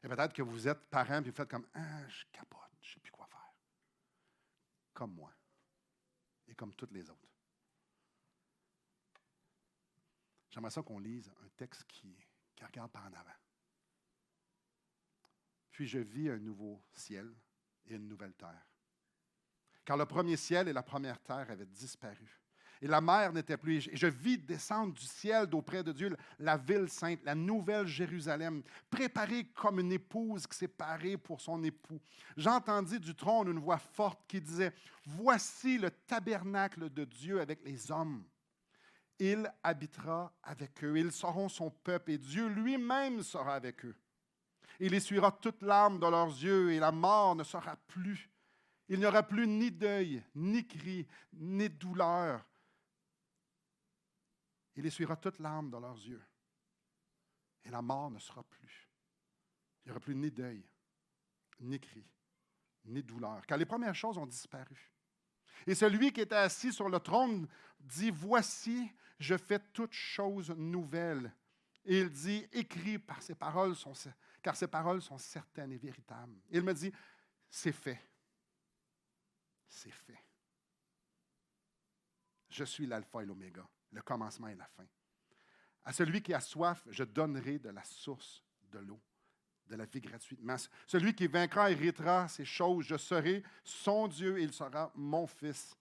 Et peut-être que vous êtes parent et vous faites comme « Ah, je capote, je ne sais plus quoi faire. » Comme moi et comme toutes les autres. J'aimerais ça qu'on lise un texte qui regarde par en avant. Puis je vis un nouveau ciel et une nouvelle terre. Car le premier ciel et la première terre avaient disparu. Et la mer n'était plus. Et je vis descendre du ciel d'auprès de Dieu la ville sainte, la nouvelle Jérusalem, préparée comme une épouse qui s'est parée pour son époux. J'entendis du trône une voix forte qui disait, « Voici le tabernacle de Dieu avec les hommes. Il habitera avec eux. Ils seront son peuple et Dieu lui-même sera avec eux. Il essuiera toute larme de leurs yeux et la mort ne sera plus. Il n'y aura plus ni deuil, ni cri, ni douleur. Il essuiera toute larme de leurs yeux. Et la mort ne sera plus. Il n'y aura plus ni deuil, ni cri, ni douleur. Car les premières choses ont disparu. Et celui qui était assis sur le trône dit, « Voici, je fais toutes choses nouvelles. » Et il dit, « Écris car ces paroles sont certaines et véritables. » Il me dit, « C'est fait. C'est fait. Je suis l'alpha et l'oméga, le commencement et la fin. À celui qui a soif, je donnerai de la source de l'eau, de la vie gratuitement. Celui qui vaincra héritera ces choses. Je serai son Dieu et il sera mon fils. »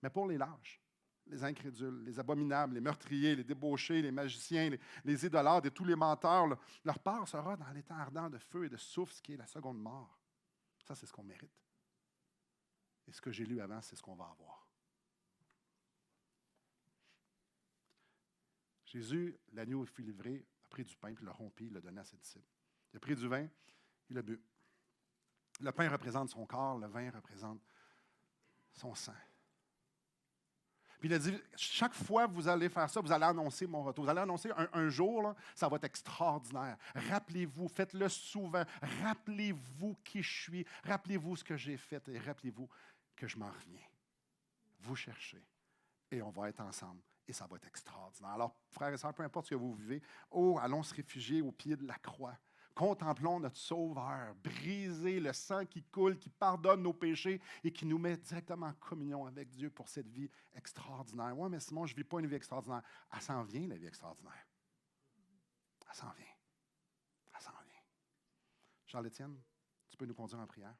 Mais pour les lâches, les incrédules, les abominables, les meurtriers, les débauchés, les magiciens, les idolâtres et tous les menteurs, leur part sera dans l'étang ardent de feu et de soufre, ce qui est la seconde mort. Ça, c'est ce qu'on mérite. Et ce que j'ai lu avant, c'est ce qu'on va avoir. Jésus, l'agneau fut livré, a pris du pain, puis le rompit, il l'a donné à ses disciples. Il a pris du vin, il a bu. Le pain représente son corps, le vin représente son sang. Puis il a dit, chaque fois que vous allez faire ça, vous allez annoncer mon retour. Vous allez annoncer un jour, là, ça va être extraordinaire. Rappelez-vous, faites-le souvent. Rappelez-vous qui je suis. Rappelez-vous ce que j'ai fait et rappelez-vous que je m'en reviens. Vous cherchez et on va être ensemble. Et ça va être extraordinaire. Alors, frères et sœurs, peu importe ce que vous vivez, allons se réfugier au pied de la croix. Contemplons notre Sauveur, briser le sang qui coule, qui pardonne nos péchés et qui nous met directement en communion avec Dieu pour cette vie extraordinaire. Oui, mais Simon, je ne vis pas une vie extraordinaire. Elle s'en vient, la vie extraordinaire. Elle s'en vient. Elle s'en vient. Charles-Étienne, tu peux nous conduire en prière?